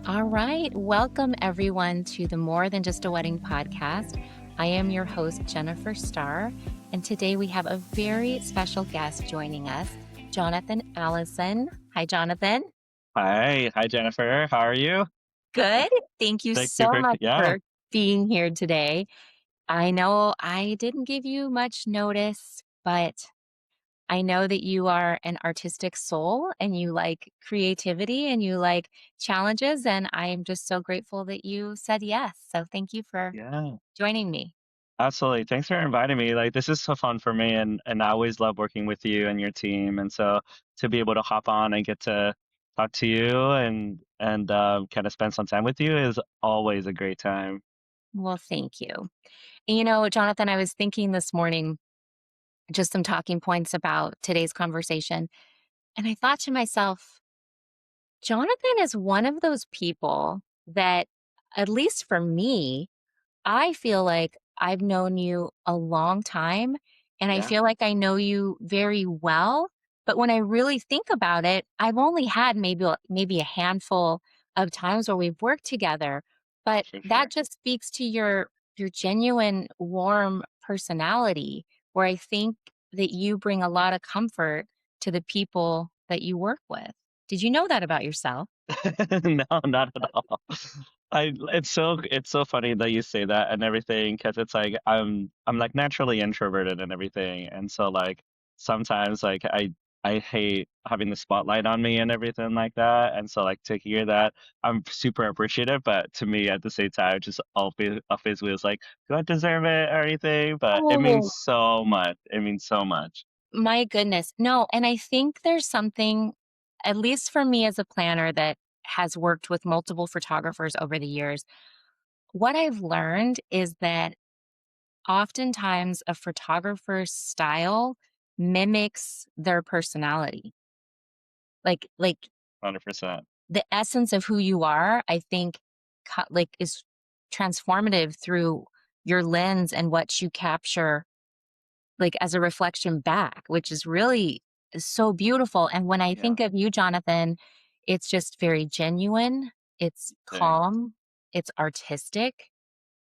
All right. Welcome, everyone, to the More Than Just a Wedding podcast. I am your host, Jennifer Starr, and today we have a very special guest joining us, Jonathan Allison. Hi, Jonathan. Hi, Jennifer. How are you? Good. Thank you Thank you so for much yeah, for being here today. I know I didn't give you much notice, but I know that you are an artistic soul and you like creativity and you like challenges. And I am just so grateful that you said yes. So thank you for yeah, joining me. absolutely. Thanks for inviting me. Like this is so fun for me, and I always love working with you and your team. And so to be able to hop on and get to talk to you and kind of spend some time with you is always a great time. Well, thank you. And, Jonathan, I was thinking this morning, just some talking points about today's conversation. And I thought to myself, Jonathan is one of those people that, at least for me, I feel like I've known you a long time, and I Yeah, feel like I know you very well, but when I really think about it, I've only had maybe a handful of times where we've worked together, but for that sure. just speaks to your genuine, warm personality, where I think that you bring a lot of comfort to the people that you work with. Did you know that about yourself? No, not at all. It's so funny that you say that and everything because it's like I'm like naturally introverted and everything, and so like sometimes like I hate having the spotlight on me and everything like that, and so like to hear that I'm super appreciative, but to me at the same time just always feels like, do I deserve it or anything? But it means Oh, so much. It means so much. my goodness. No, and I think there's something, at least for me as a planner that has worked with multiple photographers over the years, what I've learned is that oftentimes a photographer's style mimics their personality. Like 100%. the essence of who you are, I think is transformative through your lens and what you capture like as a reflection back, which is really so beautiful. And when I Yeah. think of you, Jonathan, it's just very genuine, it's Thanks. calm, it's artistic,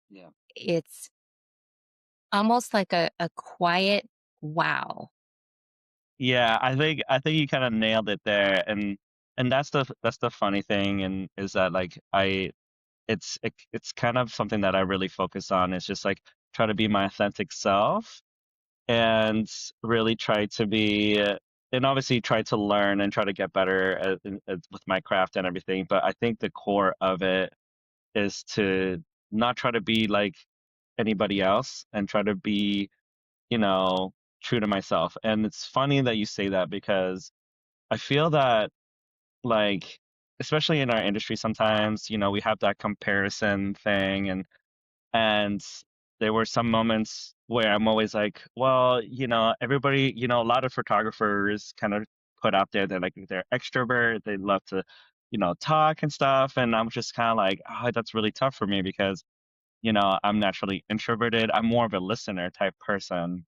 Yeah. it's almost like a quiet wow. Yeah, I think you kind of nailed it there, and that's the funny thing, and is that like it's kind of something that I really focus on. Is just like try to be my authentic self and really try to be, and obviously try to learn and try to get better with my craft and everything. But I think the core of it is to not try to be like anybody else and try to be, you know, true to myself. And it's funny that you say that because I feel that, like, especially in our industry, sometimes, we have that comparison thing, and there were some moments where I'm always like, well, everybody, a lot of photographers kind of put out there that like they're extrovert, they love to, talk and stuff, and I'm just kind of like, oh, that's really tough for me because, I'm naturally introverted. I'm more of a listener type person,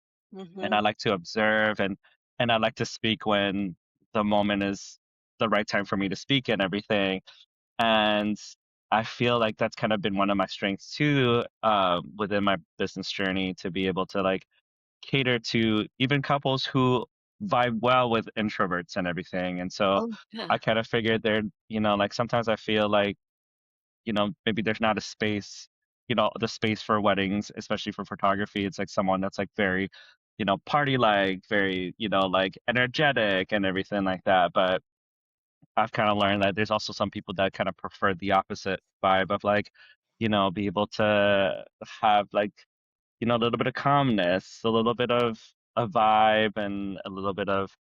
and I Hmm. like to observe, and I like to speak when the moment is the right time for me to speak and everything. And I feel like that's kind of been one of my strengths too, within my business journey, to be able to like cater to even couples who vibe well with introverts and everything. And so Oh, yeah. I kind of figured there, like sometimes I feel like, maybe there's not a space, the space for weddings, especially for photography. It's like someone that's like very, party like, very, like energetic and everything like that. But I've kind of learned that there's also some people that kind of prefer the opposite vibe of like, be able to have like, a little bit of calmness, a little bit of a vibe, and a little bit of,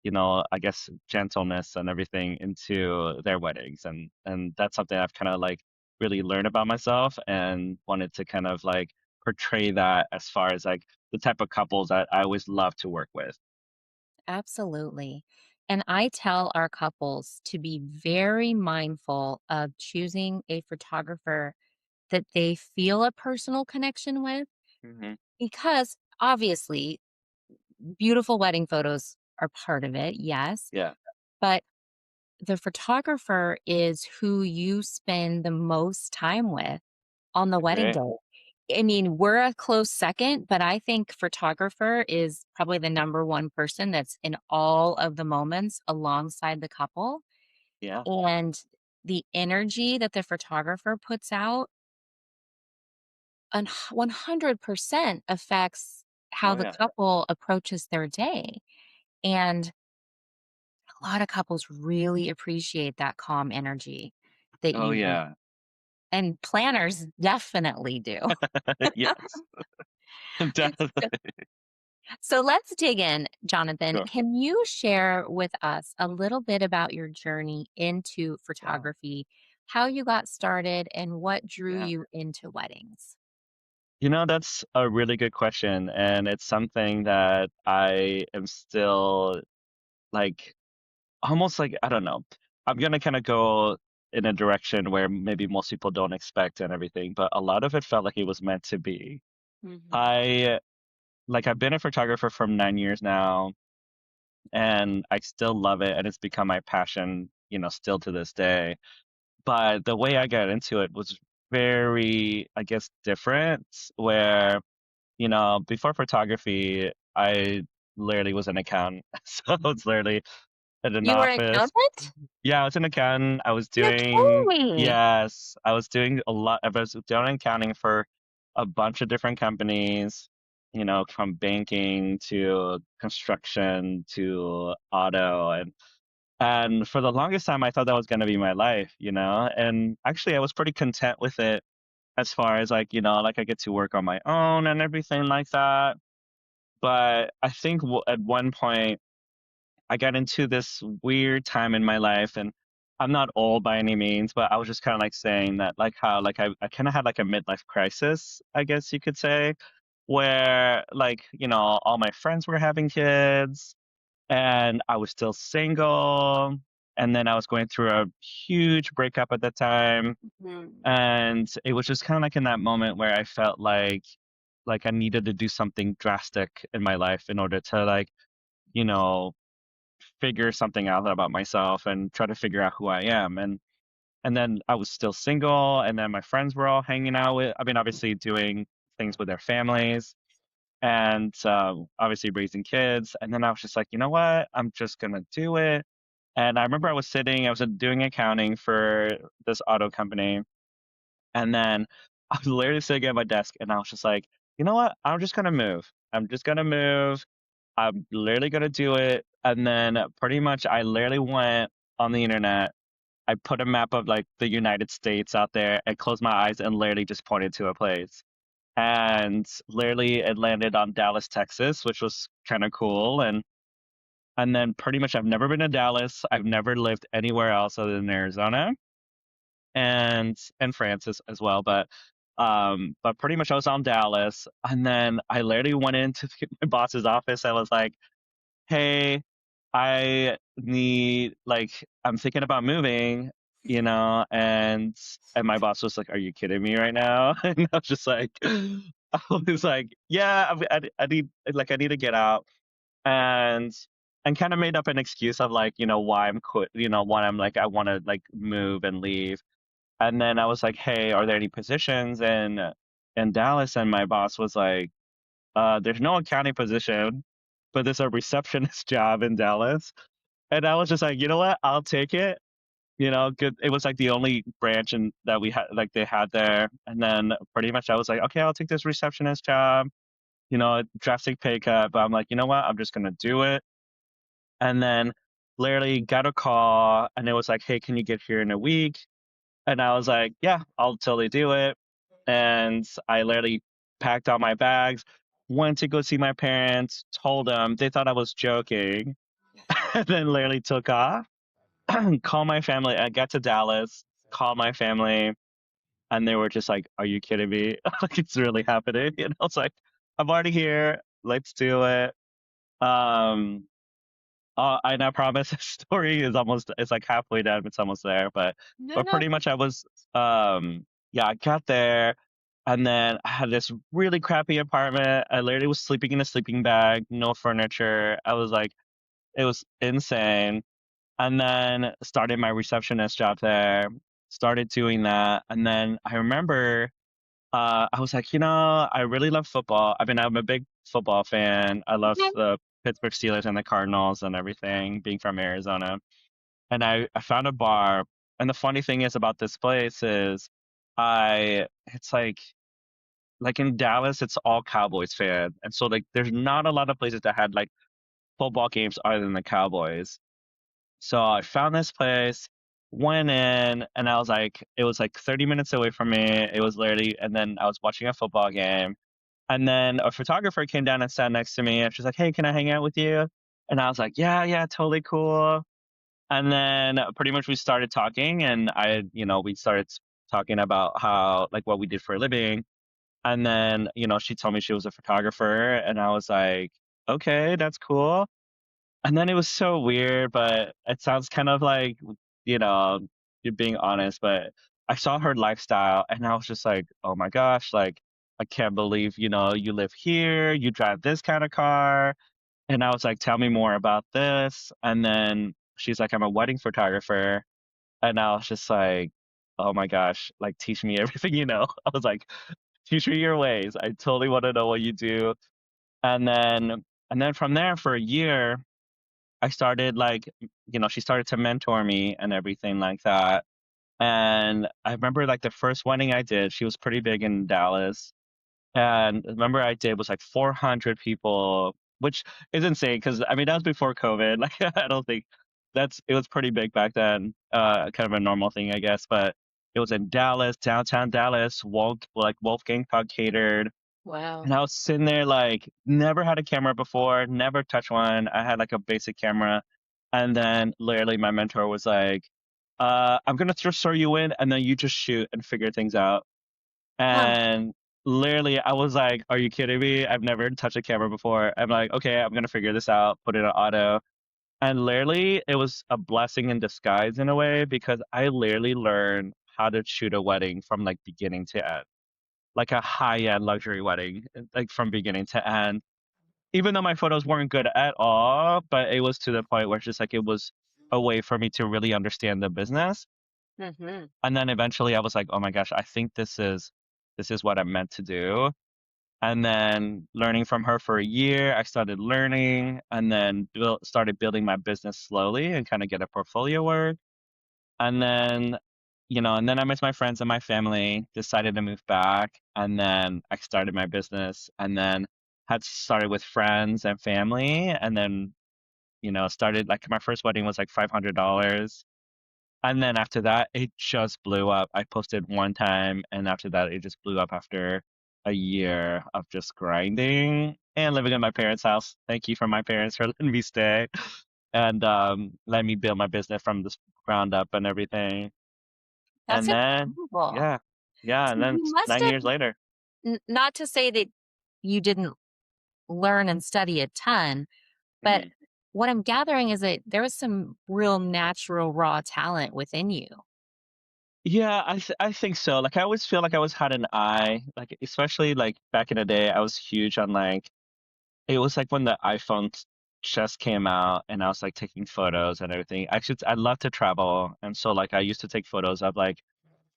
I guess gentleness and everything into their weddings. And that's something I've kind of like really learned about myself and wanted to kind of like portray that as far as like the type of couples that I always love to work with. Absolutely. And I tell our couples to be very mindful of choosing a photographer that they feel a personal connection with, Hmm. because obviously beautiful wedding photos are part of it, yes, Yeah. but the photographer is who you spend the most time with on the wedding Agree. day. I mean, we're a close second, but I think photographer is probably the number one person that's in all of the moments alongside the couple. Yeah. And the energy that the photographer puts out 100% affects how Oh the yeah. couple approaches their day. And a lot of couples really appreciate that calm energy that Oh you bring. yeah. And planners definitely do. Yes. Definitely. So let's dig in, Jonathan. Sure. Can you share with us a little bit about your journey into Yeah. photography, how you got started, and what drew Yeah. you into weddings? That's a really good question, and it's something that I am still like almost like I don't know. I'm gonna kind of go in a direction where maybe most people don't expect and everything, but a lot of it felt like it was meant to be. Mhm. I I've been a photographer for 9 years now, and I still love it, and it's become my passion, still to this day. But the way I got into it was very, I guess, different. Where before photography, I literally was an accountant, so it's literally at an You were an office. accountant? Yeah, I was an accountant. You're kidding me. Yes, I was doing a lot. I was doing accounting for a bunch of different companies, from banking to construction to auto. And for the longest time, I thought that was going to be my life, and actually, I was pretty content with it as far as like, like I get to work on my own and everything like that. But I think at one point, I got into this weird time in my life, and I'm not old by any means, but I was just kind of like saying that, like how, like I kind of had like a midlife crisis, I guess you could say, where like, all my friends were having kids and I was still single. And then I was going through a huge breakup at the time. Mhm. And it was just kind of like in that moment where I felt like I needed to do something drastic in my life in order to like, you know, figure something out about myself and try to figure out who I am. And then I was still single, and then my friends were all hanging out with, I mean, obviously doing things with their families and obviously raising kids. And then I was just like, you know what? I'm just gonna do it. And I remember I was doing accounting for this auto company, and then I was literally sitting at my desk, and I was just like, you know what? I'm just gonna move. I'm just gonna move. I'm literally gonna do it. And then pretty much I literally went on the internet. I put a map of like the United States out there and closed my eyes and literally just pointed to a place. And literally it landed on Dallas, Texas, which was kind of cool. And then pretty much I've never been to Dallas. I've never lived anywhere else other than Arizona and France as well. But pretty much I was on Dallas. And then I literally went into my boss's office. I was like, hey, I'm thinking about moving, and my boss was like, are you kidding me right now? And I was just like, I was like, yeah, I need to get out, and kind of made up an excuse of like, why I'm quit, why I'm like, I want to like move and leave. And then I was like, hey, are there any positions in Dallas? And my boss was like, there's no accounting position, but there's a receptionist job in Dallas. And I was just like, you know what? I'll take it. Good. It was like the only branch and that we had, like they had there. And then pretty much I was like, okay, I'll take this receptionist job. A drastic pay cut, but I'm like, you know what? I'm just gonna do it. And then literally got a call, and it was like, hey, can you get here in a week? And I was like, yeah, I'll totally do it. And I literally packed all my bags, went to go see my parents, told them, they thought I was joking, and then literally took off. Called my family. I got to Dallas, called my family, and they were just like, "Are you kidding me? Like it's really happening?" And I was like, "I'm already here. Let's do it." Um, and I promise the story is almost it's like halfway done. It's almost there, but No, no. pretty much I was yeah, I got there, and then I had this really crappy apartment. I literally was sleeping in a sleeping bag, no furniture. I was like, it was insane. and then started my receptionist job there, started doing that, and then I remember, I was like, I really love football. I mean, I'm a big football fan. I love Okay. the Pittsburgh Steelers and the Cardinals and everything, being from Arizona. And I found a bar, and the funny thing is about this place is it's like in Dallas, it's all Cowboys fan, and so, like, there's not a lot of places that had, like, football games other than the Cowboys. So I found this place, went in, and I was like it was, like, 30 minutes away from me. It was literally and then I was watching a football game, and then a photographer came down and sat next to me, and she's like, "Hey, can I hang out with you?" And I was like, "Yeah, yeah, totally cool." And then pretty much we started talking, and we started talking about how like what we did for a living. And then, she told me she was a photographer, and I was like, okay, that's cool. And then it was so weird, but it sounds kind of like, you know, you're being honest, but I saw her lifestyle and I was just like, oh my gosh, like, I can't believe, you live here, you drive this kind of car. And I was like, tell me more about this. And then she's like, I'm a wedding photographer. And I was just like, oh my gosh, like, teach me everything you know. I was like, teach me your ways. I totally want to know what you do. And then, and then from there for a year, I started like, she started to mentor me and everything like that. And I remember like the first wedding I did, she was pretty big in Dallas. And remember I did was like 400 people, which is insane because I mean that was before COVID. Like I don't think it was pretty big back then. Kind of a normal thing, I guess. But it was in Dallas, downtown Dallas. Wolfgang Puck catered, Wow. and I was sitting there like never had a camera before, never touched one. I had like a basic camera, and then literally my mentor was like, "I'm gonna just throw you in, and then you just shoot and figure things out." Huh. And literally, I was like, "Are you kidding me? I've never touched a camera before." I'm like, "Okay, I'm gonna figure this out." Put it on auto, and literally, it was a blessing in disguise in a way because I literally learned how to shoot a wedding from like beginning to end, like a high end luxury wedding, like from beginning to end. Even though my photos weren't good at all, but it was to the point where it's just like it was a way for me to really understand the business. Mhm. And then eventually, I was like, "Oh my gosh, I think this is what I'm meant to do." And then learning from her for a year, I started learning and then started building my business slowly and kind of get a portfolio work. And then, and then I missed my friends and my family, decided to move back. And then I started my business and then had started with friends and family. And then, started like my first wedding was like $500. And then after that, it just blew up. I posted one time, and after that, it just blew up after a year of just grinding and living in my parents' house. Thank you for my parents for letting me stay and letting me build my business from the ground up and everything. That's And then, incredible. yeah, yeah, So and then you must 9 have years later. not to say that you didn't learn and study a ton, but Mhm. what I'm gathering is that there was some real natural raw talent within you. Yeah, I think so. Like I always feel like I always had an eye, like especially like back in the day, I was huge on like it was like when the iPhone just came out and I was like taking photos and everything. Actually, I love to travel. And so like I used to take photos of like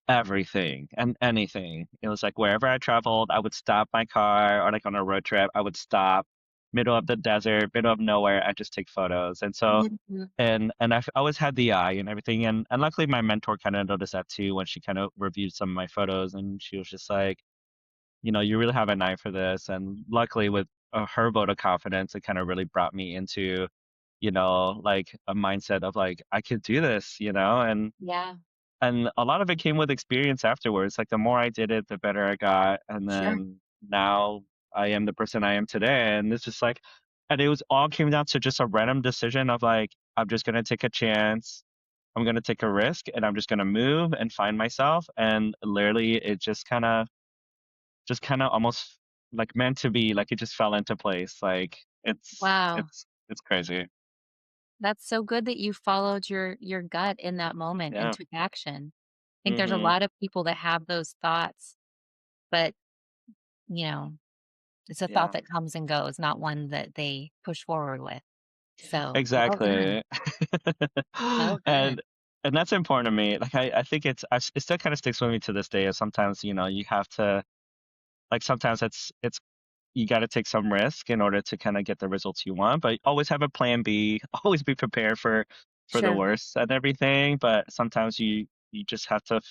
everything and anything. It was like wherever I traveled, I would stop my car or like on a road trip, I would stop middle of the desert, middle of nowhere, and just take photos. And so Mhm. and I've always had the eye and everything. And luckily my mentor kind of noticed that too when she kind of reviewed some of my photos and she was just like, you really have an eye for this. And luckily, with her vote of confidence, it kind of really brought me into, like a mindset of like, I could do this, Yeah, and a lot of it came with experience afterwards. Like the more I did it, the better I got. And sure. then now I am the person I am today. And it's just like, and it was all came down to just a random decision of like, I'm just going to take a chance. I'm going to take a risk and I'm just going to move and find myself. And literally, it just kinda almost, like, meant to be, like, it just fell into place, like, it's Wow. it's it's crazy. That's so good that you followed your gut in that moment and Yeah. took action. I think there's a Mhm. lot of people that have those thoughts, but, you know, it's a thought Yeah. that comes and goes, not one that they push forward with. So, well done. Exactly. Well done. And and that's important to me. Like I think it still kind of sticks with me to this day. Is sometimes you have to like sometimes it's you got to take some risk in order to kind of get the results you want, but always have a plan B. Always be prepared for the Sure. worst and everything. But sometimes you just have to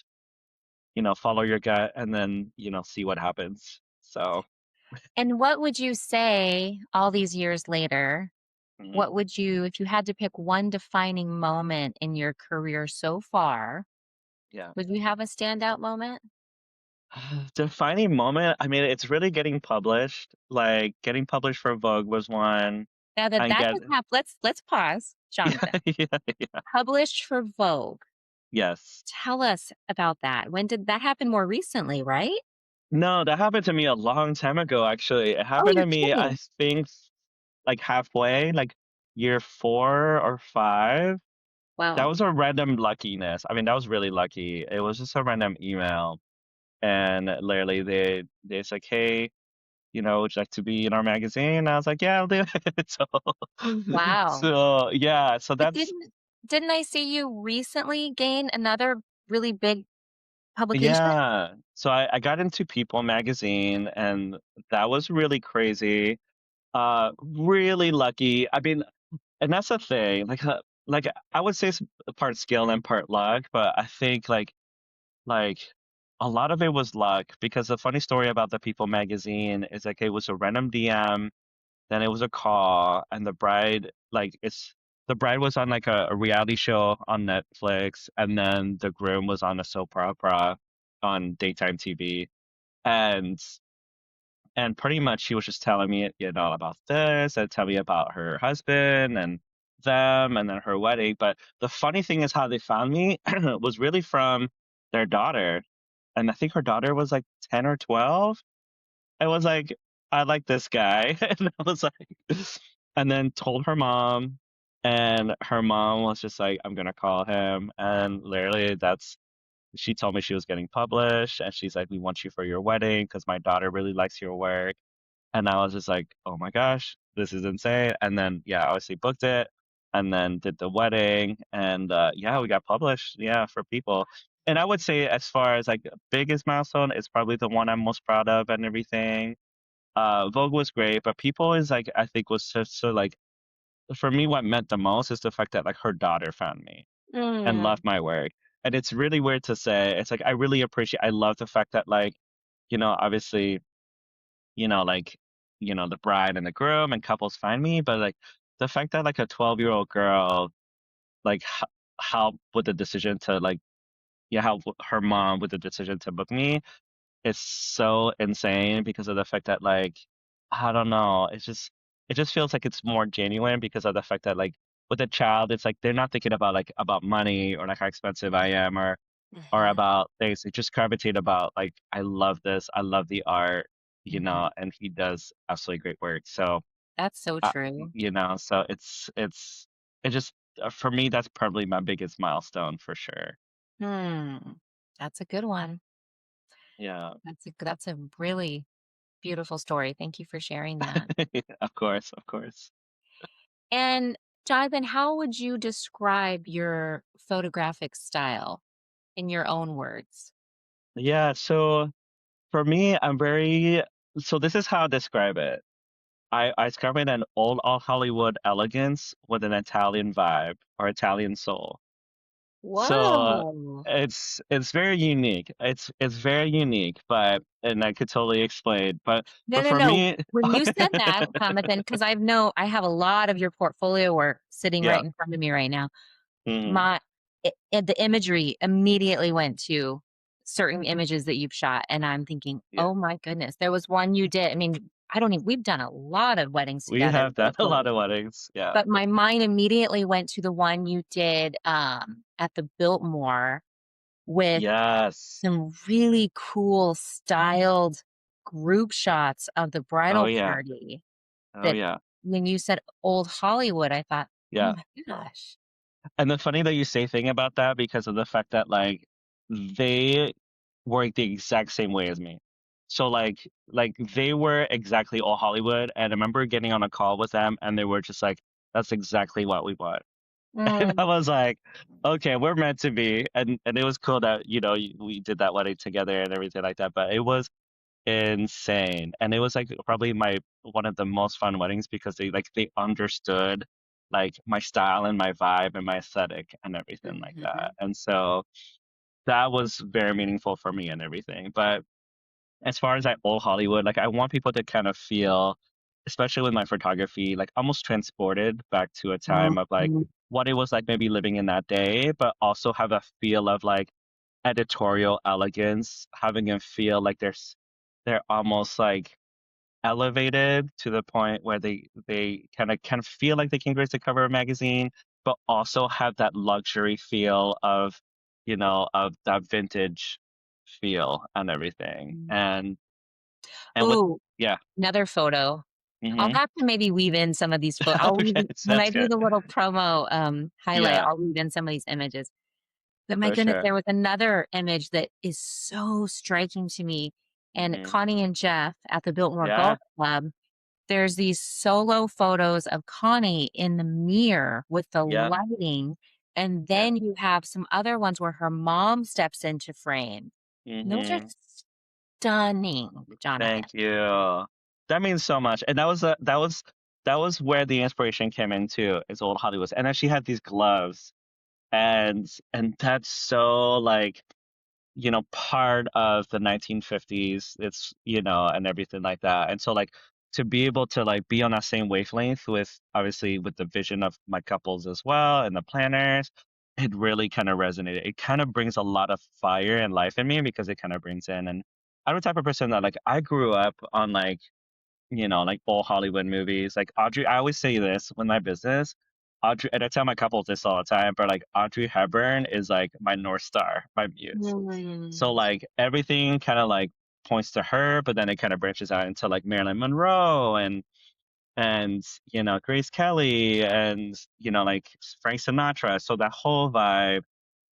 follow your gut and then see what happens. So. And what would you say all these years later, Mhm. what would you if you had to pick one defining moment in your career so far, Yeah. would you have a standout moment? Defining moment, I mean, it's really getting published. Like getting published for Vogue was one. Now that And that get has let's pause, yeah, Jonathan. yeah, yeah. Published for Vogue. Yes. Tell us about that. When did that happen? More recently, right? No, that happened to me a long time ago, actually. It Oh, happened you're to me, I kidding. think, like halfway, like year 4 or 5. That Wow. was a random luckiness. I mean, that was really lucky. It was just a random email, and literally they's like, hey, would you like to be in our magazine? I was like, yeah, I'll do it. So, Wow. so yeah, so But that's didn't I see you recently gain another really big publication? yeah. So I got into People magazine, and that was really crazy. Really lucky. I mean, and that's the thing. Like I would say it's part skill and part luck, but I think like a lot of it was luck because the funny story about the People magazine is like it was a random DM. Then it was a call, and the bride was on like a reality show on Netflix, and then the groom was on a soap opera on daytime TV. And pretty much she was just telling me, about this and tell me about her husband and them and then her wedding. But the funny thing is how they found me was really from their daughter. And I think her daughter was like 10 or 12. I was like, "I like this guy." And I was like and then told her mom, and her mom was just like, "I'm gonna call him." And literally she told me she was getting published, and she's like, "We want you for your wedding because my daughter really likes your work." And I was just like, "Oh my gosh, this is insane." And then, yeah, obviously booked it and then did the wedding, and, yeah, we got published, yeah, for People. And I would say as far as, like, biggest milestone, it's probably the one I'm most proud of and everything. Vogue was great, but People is like I think was just so like for me what meant the most is the fact that like her daughter found me and Mm. loved my work. And it's really weird to say. It's like I love the fact that like, obviously, like, the bride and the groom and couples find me, but like the fact that like a 12-year-old girl like helped with the decision to like help her mom with the decision to book me. It's so insane because of the fact that, like, I don't know, it just feels like it's more genuine because of the fact that, like, with a child, it's like they're not thinking about, like, about money or, like, how expensive I am or Mhm, about things. They just gravitate about, like, "I love this. I love the art," mhm. and he does absolutely great work. So, That's so true. so it just for me, that's probably my biggest milestone for sure. Hmm. That's a good one. Yeah. That's a really beautiful story. Thank you for sharing that. Of course, of course. And Jonathan, how would you describe your photographic style in your own words? Yeah, so for me, so this is how I describe it. I describe it an old Hollywood elegance with an Italian vibe or Italian soul. So Whoa. it's very unique. It's very unique, and I could totally explain. No, But no, for no. me, When you said that, Jonathan, because I have a lot of your portfolio work sitting yeah. right in front of me right now. Mhm. My the imagery immediately went to certain images that you've shot, and I'm thinking, Yeah. "Oh my goodness." There was one you did I mean, I don't even we've done a lot of weddings We together have done both a lot ways, of weddings. Yeah. but my mind immediately went to the one you did, at the Biltmore with Yes. some really cool styled group shots of the Oh bridal yeah. party Oh that yeah. when you said old Hollywood, I thought, "Oh Yeah. my gosh." And the funny that you say thing about that because of the fact that like they work the exact same way as me. So like they were exactly all Hollywood, and I remember getting on a call with them and they were just like That's exactly what we want." And I Mm, was like, "Okay, we're meant to be." And it was cool that, we did that wedding together and everything like that, but it was insane. And it was like probably my one of the most fun weddings because they understood like my style and my vibe and my aesthetic and everything like that. mhm. And so that was very meaningful for me and everything. But as far as like old Hollywood, like I want people to kind of feel, especially with my photography, like almost transported back to a time of like Mhm. what it was like maybe living in that day, but also have a feel of like editorial elegance, having them feel like they're almost like elevated to the point where they kind of feel like they can grace the cover of a magazine, but also have that luxury feel of, of that vintage feel and everything. And with Ooh, yeah. another photo. I'll Mhm. have to maybe weave in some of these I'll weave Okay, when sounds I do good. the little promo, highlight, Yeah, I'll weave in some of these images. But my for goodness, sure. there was another image that is so striking to me, and Mhm. Connie and Jeff at the Biltmore Yeah, Golf Club, there's these solo photos of Connie in the mirror with the yep, lighting, and yeah. then you have some other ones where her mom steps into frame. And those are Mhm. stunning, Jonathan. Thank you. That means so much, and that was where the inspiration came into, is old Hollywood, and then she had these gloves, and that's so, like, part of the 1950s. It's, and everything like that. And so, like, to be able to, like, be on that same wavelength with, obviously, with the vision of my couples as well and the planners, it really kind of resonated. It kind of brings a lot of fire and life in me because it kind of brings in. And I'm the type of person that, like, I grew up on, like, like old Hollywood movies. Like Audrey, I always say this with my business. Audrey, and I tell my couples this all the time, but like Audrey Hepburn is like my North Star, my muse. So Mm. like everything kind of like points to her, but then it kind of branches out into like Marilyn Monroe and Grace Kelly and like Frank Sinatra. So that whole vibe,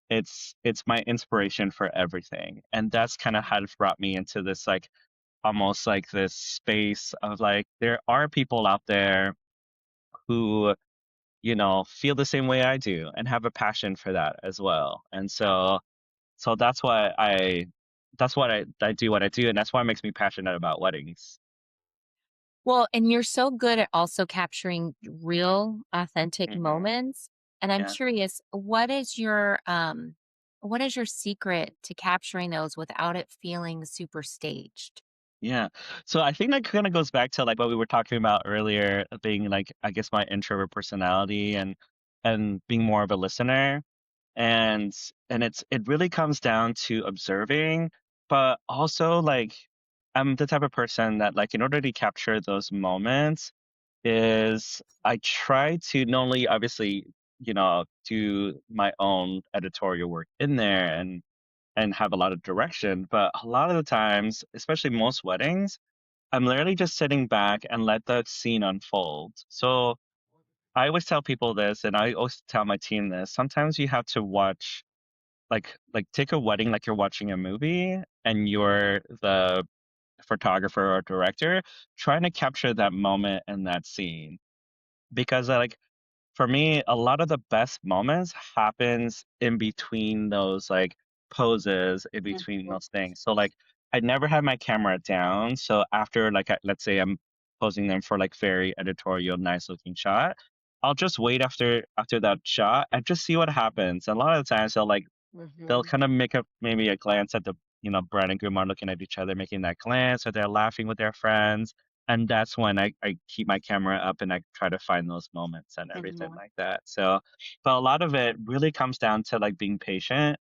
it's my inspiration for everything, and that's kind of how it brought me into this like almost like this space of like there are people out there who feel the same way I do and have a passion for that as well. And so that's why I do what I do, and that's why it makes me passionate about weddings. Well, and you're so good at also capturing real, authentic Hmm. moments, and I'm Yeah. curious, what is your secret to capturing those without it feeling super staged? Yeah. So I think that kind of goes back to like what we were talking about earlier, being like I guess my introvert personality and being more of a listener. and it really comes down to observing, but also like I'm the type of person that like in order to capture those moments is I try to not only obviously do my own editorial work in there and have a lot of direction, but a lot of the times, especially most weddings, I'm literally just sitting back and let the scene unfold. So I always tell people this, and I always tell my team this. Sometimes you have to watch like take a wedding like you're watching a movie and you're the photographer or director trying to capture that moment and that scene because like for me a lot of the best moments happens in between those like poses in between Mhm, those things. So like I never had my camera down, so after like let's say I'm posing them for like very editorial nice looking shot, I'll just wait after that shot and just see what happens. And a lot of the times they'll mhm, kind of make a maybe a glance at the bride and groom are looking at each other, making that glance, or they're laughing with their friends, and that's when I keep my camera up and I try to find those moments and everything mhm. like that. So, but a lot of it really comes down to like being patient,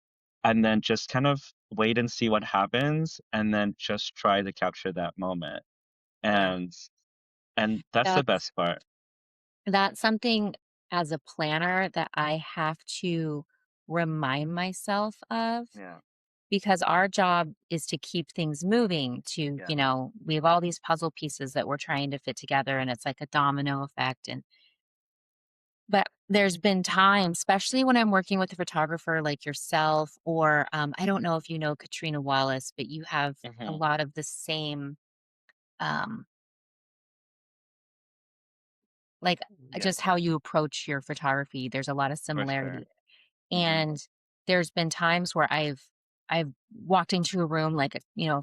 and then just kind of wait and see what happens, and then just try to capture that moment, Yeah. and that's the That's best part. that's something as a planner that I have to remind myself of Yeah, because our job is to keep things moving to, yeah. we have all these puzzle pieces that we're trying to fit together and it's like a domino effect but there's been times, especially when I'm working with a photographer like yourself, or I don't know if you know Katrina Wallace, but you have a Hmm. lot of the same um, like, Yeah, just how you approach your photography, there's a lot of for sure. similarity. Mhm. And there's been times where I've walked into a room like,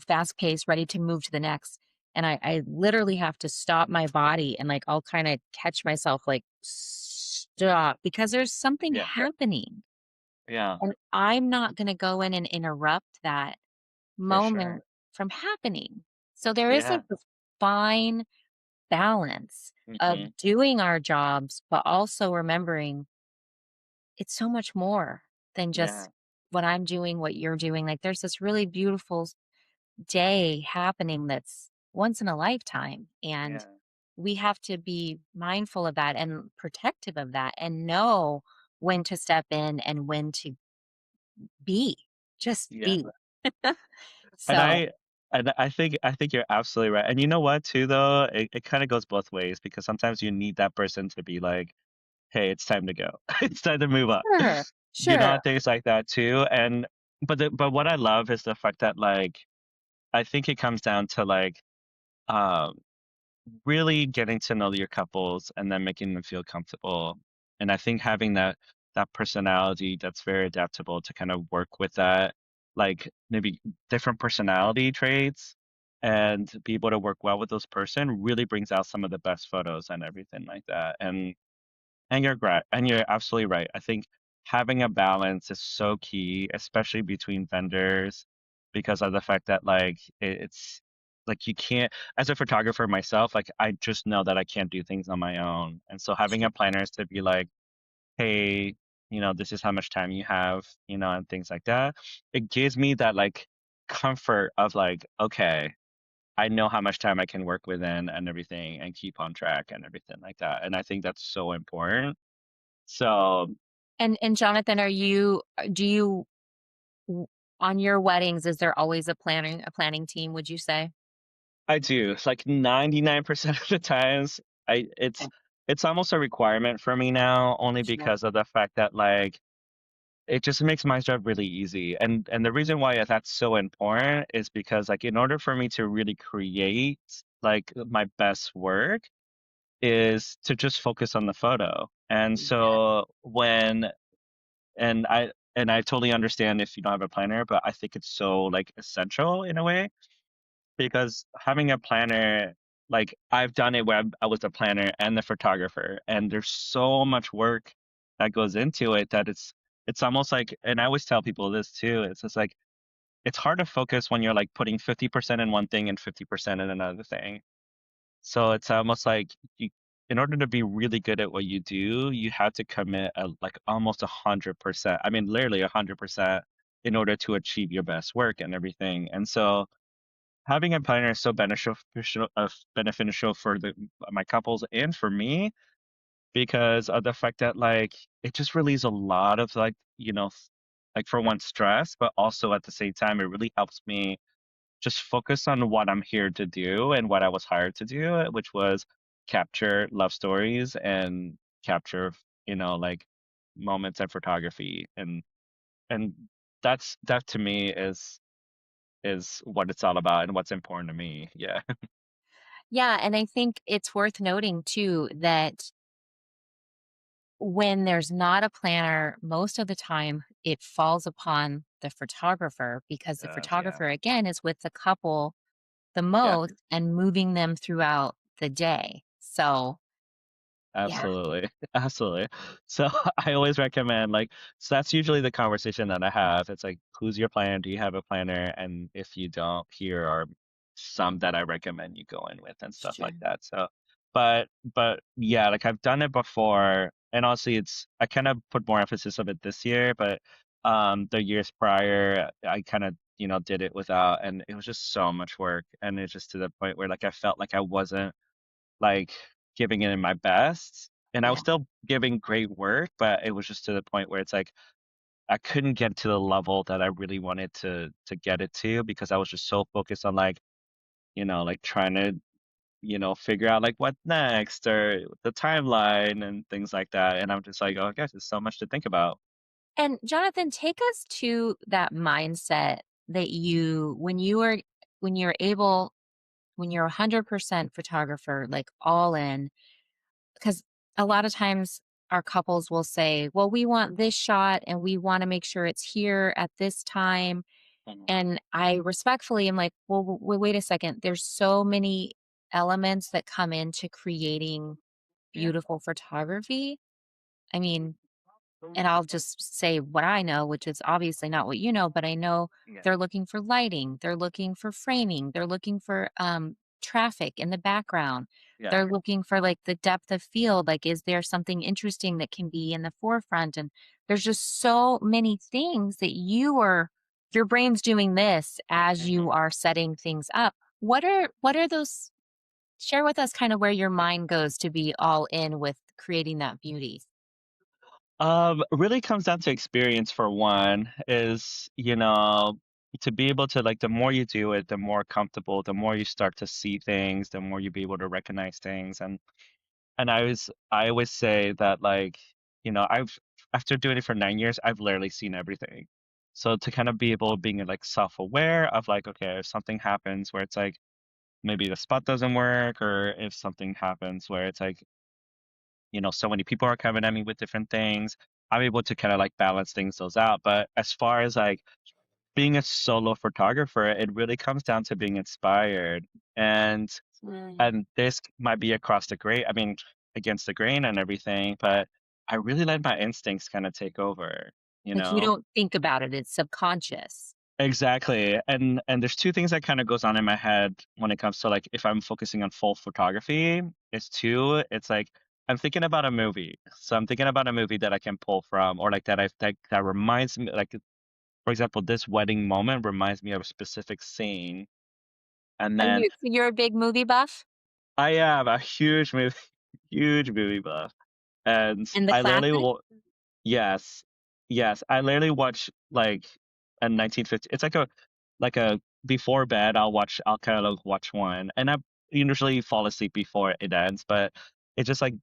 fast paced, ready to move to the next, and I literally have to stop my body and, like, I'll kinda catch myself, like, "Stop," because there's something Yeah, happening, yeah, and I'm not gonna go in and interrupt that for sure. moment from happening. So there is, Yeah. like, this fine balance Mhm. of doing our jobs, but also remembering it's so much more than Yeah, just what I'm doing, what you're doing. Like, there's this really beautiful day happening that's once in a lifetime. And yeah, we have to be mindful of that and protective of that and know when to step in and when to be, just yeah. be. And So, I think you're absolutely right. And you know what too though? It kind of goes both ways because sometimes you need that person to be like, "Hey, it's time to go. It's time to move up." sure, You know, sure. things like that too. And but what I love is the fact that like I think it comes down to like um really getting to know your couples and then making them feel comfortable. And I think having that personality that's very adaptable to kind of work with that, like maybe different personality traits and be able to work well with those person really brings out some of the best photos and everything like that. And you're absolutely right. I think having a balance is so key, especially between vendors, because of the fact that like it's like you can't as a photographer myself, like I just know that I can't do things on my own. And so having a planner is to be like, hey, this is how much time you have, and things like that. It gives me that like comfort of like, okay, I know how much time I can work within and everything and keep on track and everything like that. And I think that's so important. So, And Jonathan, do you w on your weddings, is there always a planning team, would you say? I do. It's like 99% of the times, I it's almost a requirement for me now, only Sure. because of the fact that, like, it just makes my job really easy, and the reason why that's so important is because, like, in order for me to really create, like, my best work is to just focus on the photo, and Yeah. so and I totally understand if you don't have a planner, but I think it's so, like, essential in a way. Because having a planner, like, I've done it where I was the planner and the photographer, and there's so much work that goes into it that it's almost like and I always tell people this too, it's just like, it's hard to focus when you're, like, putting 50% in one thing and 50% in another thing. So it's almost like you in order to be really good at what you do, you have to commit, like, almost 100%. I mean, literally 100% in order to achieve your best work and everything, and so having a planner is so beneficial for my couples and for me because of the fact that, like, it just relieves a lot of, like, like, for one, stress, but also at the same time, it really helps me just focus on what I'm here to do and what I was hired to do, which was capture love stories and capture, like, moments and photography, and that to me is what it's all about and what's important to me. Yeah. Yeah, and I think it's worth noting too that when there's not a planner, most of the time it falls upon the photographer because the Yeah. photographer, again, is with the couple the Yeah, most and moving them throughout the day. So, yeah, absolutely. Absolutely. So I always recommend like so that's usually the conversation that I have. It's like, who's your planner? Do you have a planner? And if you don't, here are some that I recommend you go in with and stuff sure. like that. So but yeah, like I've done it before and honestly I kind of put more emphasis of it this year, but the years prior I kind of did it without and it was just so much work and it's just to the point where like I felt like I wasn't like, giving it in my best, and I was Yeah. still giving great work, but it was just to the point where it's like, I couldn't get to the level that I really wanted to get it to because I was just so focused on, like, like, trying to, figure out, like, what next or the timeline and things like that, and I'm just like, "Oh, gosh, there's so much to think about." And Jonathan, take us to that mindset that when you're able when you're 100% photographer, like all in, because a lot of times our couples will say, "Well, we want this shot and we want to make sure it's here at this time." Mhm. And I respectfully am like, "Well, wait a second. There's so many elements that come into creating Yeah. beautiful photography." I mean, and I'll just say what I know, which is obviously not what you know, but I know Yeah. they're looking for lighting, they're looking for framing, they're looking for traffic in the background. Yeah. They're looking for like the depth of field. Like, is there something interesting that can be in the forefront? And there's just so many things that your brain's doing this as Mhm. you are setting things up. What are those? Share with us kind of where your mind goes to be all in with creating that beauty. Really comes down to experience for one, is, to be able to like the more you do it, the more comfortable, the more you start to see things, the more you be able to recognize things. And I always say that like, I've after doing it for 9 years, I've literally seen everything. So to kind of be able being like self-aware of like, okay, if something happens where it's like maybe the spot doesn't work, or if something happens where it's like, so many people are coming at me with different things. I'm able to kind of like balance things those out. But as far as like being a solo photographer, it really comes down to being inspired. And Mm. and this might be across the grain, I mean, against the grain and everything, but I really let my instincts kind of take over, you Like, you know? don't think about it, it's subconscious. Exactly. And there's two things that kind of goes on in my head when it comes to like if I'm focusing on full photography. It's like I'm thinking about a movie. So I'm thinking about a movie that I can pull from, or like that reminds me, like, for example, this wedding moment reminds me of a specific scene. And Are then you're a big movie buff? I am a huge movie huge movie buff. And And the I literally classic? will yes. Yes. I literally watch like a 1950, it's like a before bed, I'll kind of like watch one, and I usually fall asleep before it ends, but it's just like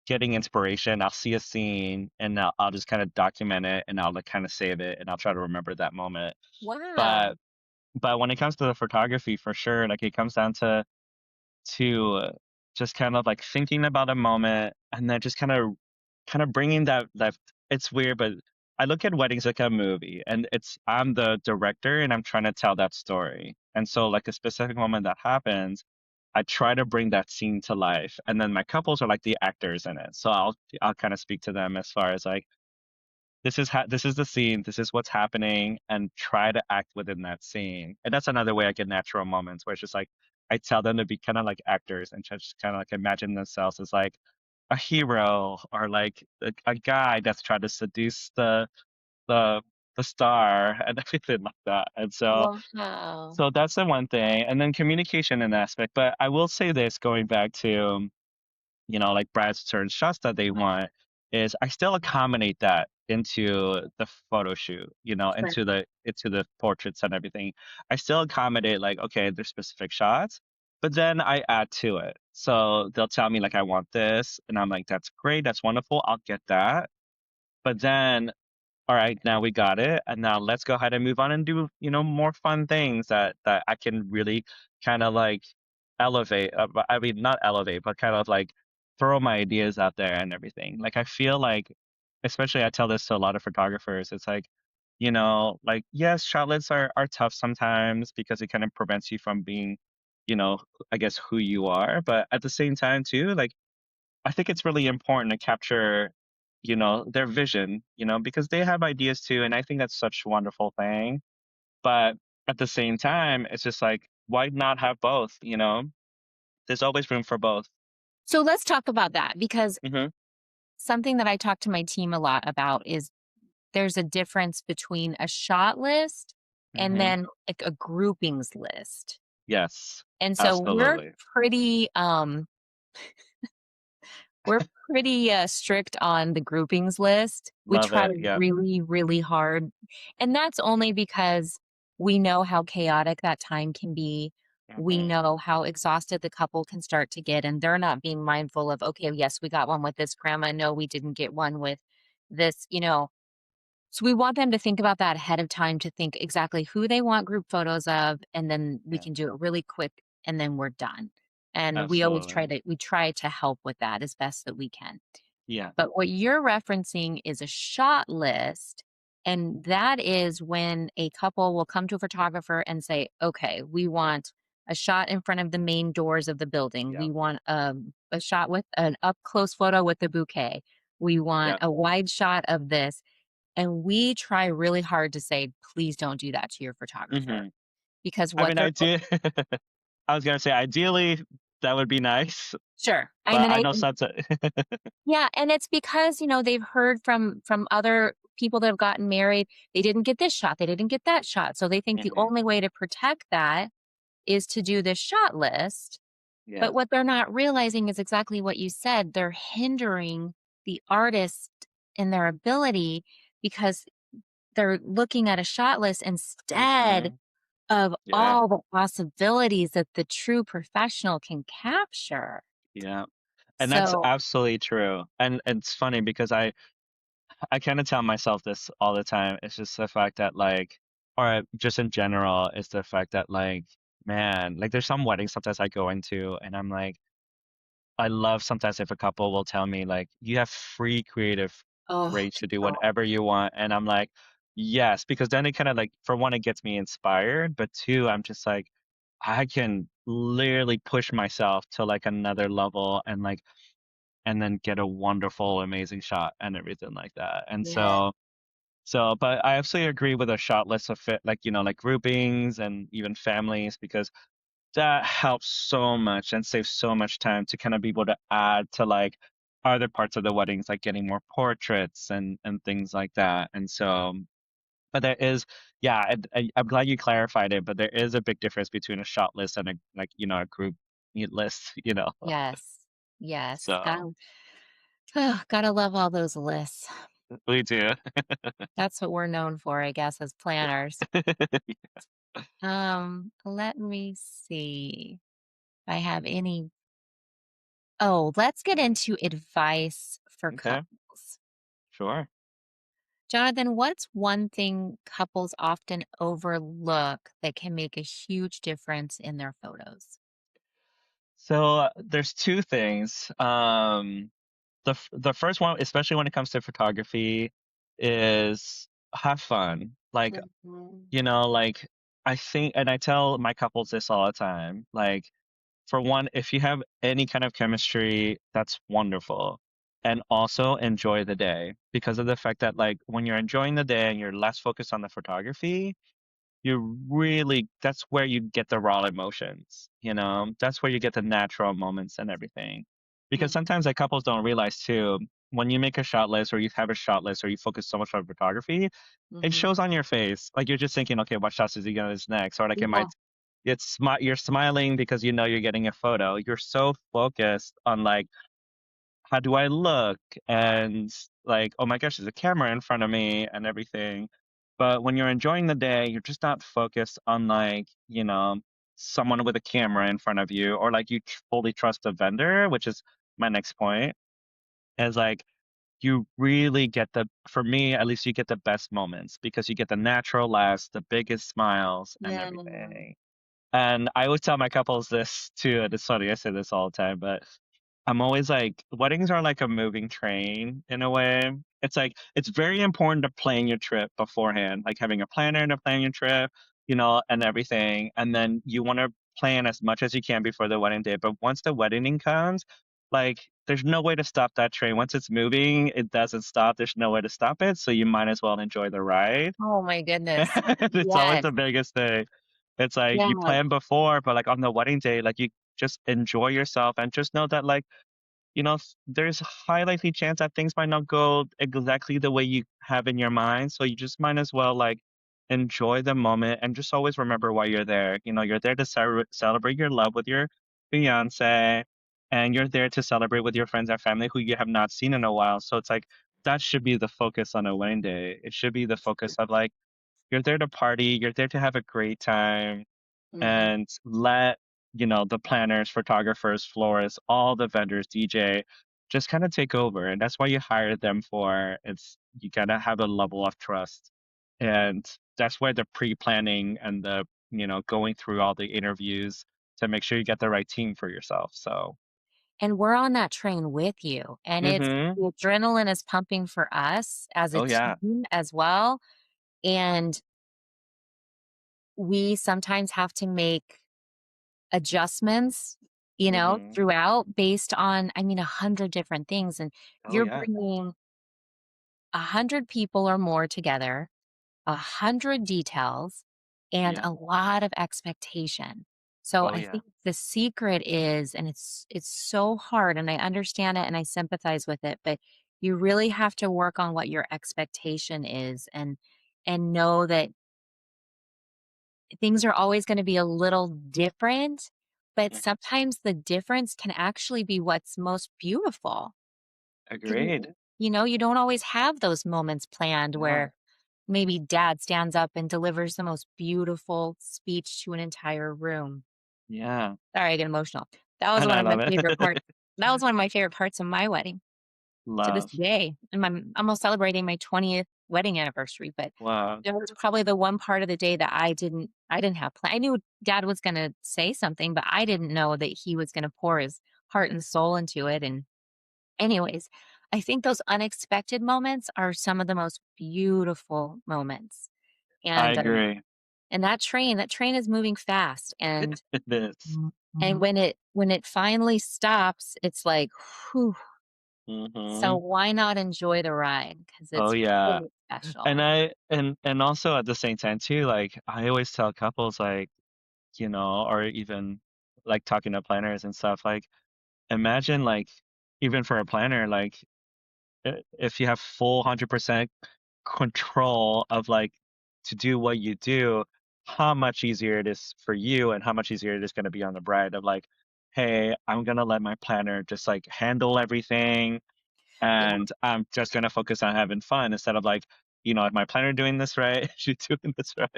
getting inspiration. I'll see a scene and I'll just kind of document it, and I'll like kind of save it, and I'll try to remember that moment. Wow. But when it comes to the photography, for sure, like it comes down to just kind of like thinking about a moment, and then just kind of bringing that. It's weird, but I look at weddings like a movie, and I'm the director and I'm trying to tell that story. And so like a specific moment that happens, I try to bring that scene to life. And then my couples are like the actors in it. So I'll kind of speak to them as far as like this is the scene, this is what's happening, and try to act within that scene. And that's another way I get natural moments where it's just like I tell them to be kind of like actors and just kind of like imagine themselves as like a hero, or like a guy that's trying to seduce the the star and everything like that. And so Wow. that's the one thing. And then communication in aspect. But I will say this, going back to like Brad's certain shots that they want, is I still accommodate that into the photo shoot, Sure. into the portraits and everything. I still accommodate like, okay, there's specific shots, but then I add to it. So they'll tell me like I want this, and I'm like, that's great, that's wonderful, I'll get that. But then all right, now we got it, and now let's go ahead and move on and do, more fun things that I can really kind of like elevate. I mean, not elevate, but kind of like throw my ideas out there and everything. Like I feel like, especially I tell this to a lot of photographers, it's like, like yes, shot lists are tough sometimes because it kind of prevents you from being, you know, I guess who you are. But at the same time too, like I think it's really important to capture, their vision, because they have ideas too. And I think that's such a wonderful thing. But at the same time, it's just like, why not have both? There's always room for both. So let's talk about that because Hmm. something that I talk to my team a lot about is there's a difference between a shot list and Hmm. then like a groupings list. Yes, And so absolutely. pretty we're pretty strict on the groupings list. We Love try it. Yep. really, really hard. And that's only because we know how chaotic that time can be. We Hmm. know how exhausted the couple can start to get, and they're not being mindful of, okay, yes, we got one with this grandma. No, we didn't get one with this. So we want them to think about that ahead of time to think exactly who they want group photos of, and then we Yeah. can do it really quick and then we're done. And Absolutely. we try to help with that as best that we can. Yeah. But what you're referencing is a shot list, and that is when a couple will come to a photographer and say, "Okay, we want a shot in front of the main doors of the building. Yeah. We want a shot with an up close photo with a bouquet. We want Yeah. a wide shot of this." And we try really hard to say, "Please don't do that to your photographer," Hmm. because I what mean, they're I do. I was gonna say, ideally, that would be nice, sure. I but mean, I I know sometimes. yeah, and it's because, they've heard from other people that have gotten married, they didn't get this shot, they didn't get that shot, so they think the Hmm. only way to protect that is to do this shot list, Yeah. but what they're not realizing is exactly what you said, they're hindering the artist in their ability because they're looking at a shot list instead Hmm. of Yeah. all the possibilities that the true professional can capture. Yeah. And that's So absolutely true. And it's funny because I kind of tell myself this all the time. It's just the fact that like, or just in general, it's the fact that like, man, like there's some weddings sometimes I go into and I'm like, I love sometimes if a couple will tell me like, you have free creative oh, range to do whatever you want. And I'm like, yes, because then it kind of like, for one, it gets me inspired, but two, I'm just like, I can literally push myself to like another level and like, and then get a wonderful, amazing shot and everything like that. And yeah, but I absolutely agree with a shot list of fit, like, like groupings and even families, because that helps so much and saves so much time to kind of be able to add to like other parts of the weddings, like getting more portraits and things like that. And so, but there is, yeah, I'm glad you clarified it, but there is a big difference between a shot list and a like, a group list, yes, yes, So gotta love all those lists. we do. That's what we're known for, I guess, as planners. Let me see if I have any. Oh, let's get into advice for Okay, couples. sure. Jonathan, what's one thing couples often overlook that can make a huge difference in their photos? So there's two things. The first one, especially when it comes to photography, is have fun. Like, Mhm. like I think, and I tell my couples this all the time. Like, for one, if you have any kind of chemistry, that's wonderful. And also enjoy the day because of the fact that, like, when you're enjoying the day and you're less focused on the photography, that's where you get the raw emotions, that's where you get the natural moments and everything. Because Mm, sometimes like couples don't realize too, when you make a shot list or you have a shot list or you focus so much on photography, it mhm. shows on your face. Like you're just thinking, okay, what shots is he gonna do next? Or like it Yeah. might you're smiling because you know you're getting a photo. You're so focused on like how do I look? And like, oh my gosh, there's a camera in front of me and everything. But when you're enjoying the day, you're just not focused on like, someone with a camera in front of you or like you fully trust a vendor, which is my next point, is like you really get for me, at least you get the best moments because you get the natural laughs, the biggest smiles and Yeah. everything. And I always tell my couples this too, and it's funny, I say this all the time, but I'm always like, weddings are like a moving train in a way. It's like it's very important to plan your trip beforehand, like having a planner to plan your trip, and everything. And then you want to plan as much as you can before the wedding day. But once the wedding comes, like there's no way to stop that train. Once it's moving, it doesn't stop. There's no way to stop it. So you might as well enjoy the ride. Oh my goodness. It's always Yes. the biggest thing. It's like you Yes. plan before, but like on the wedding day, like you just enjoy yourself and just know that like there's high likely chance that things might not go exactly the way you have in your mind. So you just might as well like enjoy the moment and just always remember why you're there. You're there to celebrate your love with your fiance, and you're there to celebrate with your friends and family who you have not seen in a while. So it's like that should be the focus on a wedding day. It should be the focus of like you're there to party, you're there to have a great time Mhm. and let the planners, photographers, florists, all the vendors, DJ, just kind of take over. And that's why you hire them for. It's you gotta have a level of trust, and that's where the pre-planning and the going through all the interviews to make sure you get the right team for yourself. So, And we're on that train with you, and it's mhm. the adrenaline is pumping for us as a Oh yeah. team as well, and we sometimes have to make adjustments, Mhm. throughout based on, I mean, 100 different things, and Oh you're yeah. bringing 100 people or more together, 100 details, and Yeah. a lot of expectation. So Oh I yeah. think the secret is, and it's so hard, and I understand it and I sympathize with it, but you really have to work on what your expectation is and know that things are always going to be a little different, but Mhm. sometimes the difference can actually be what's most beautiful. 'Cause Agreed. you don't always have those moments planned Yeah. where maybe dad stands up and delivers the most beautiful speech to an entire room. Yeah. Sorry, I get emotional. That was And one I of my love favorite it. parts. That was one of my favorite parts of my wedding to this Love. day. And I'm almost celebrating my 20th wedding anniversary, but Wow. it was probably the one part of the day that I didn't have I knew dad was gonna say something, but I didn't know that he was gonna pour his heart and soul into it. And anyways, I think those unexpected moments are some of the most beautiful moments. I And agree. that train is moving fast, It is. and when it finally stops, it's like, whew. So Mhm. why not enjoy the ride? Because Oh it's yeah. really And special. I and also at the same time too, like I always tell couples like, or even like talking to planners and stuff, like imagine like even for a planner, like if you have full 100% control of like to do what you do, how much easier it is for you and how much easier it is going to be on the bride of like, hey, I'm going to let my planner just like handle everything Yeah. and I'm just going to focus on having fun instead of like, is my planner doing this right? Is she doing this right?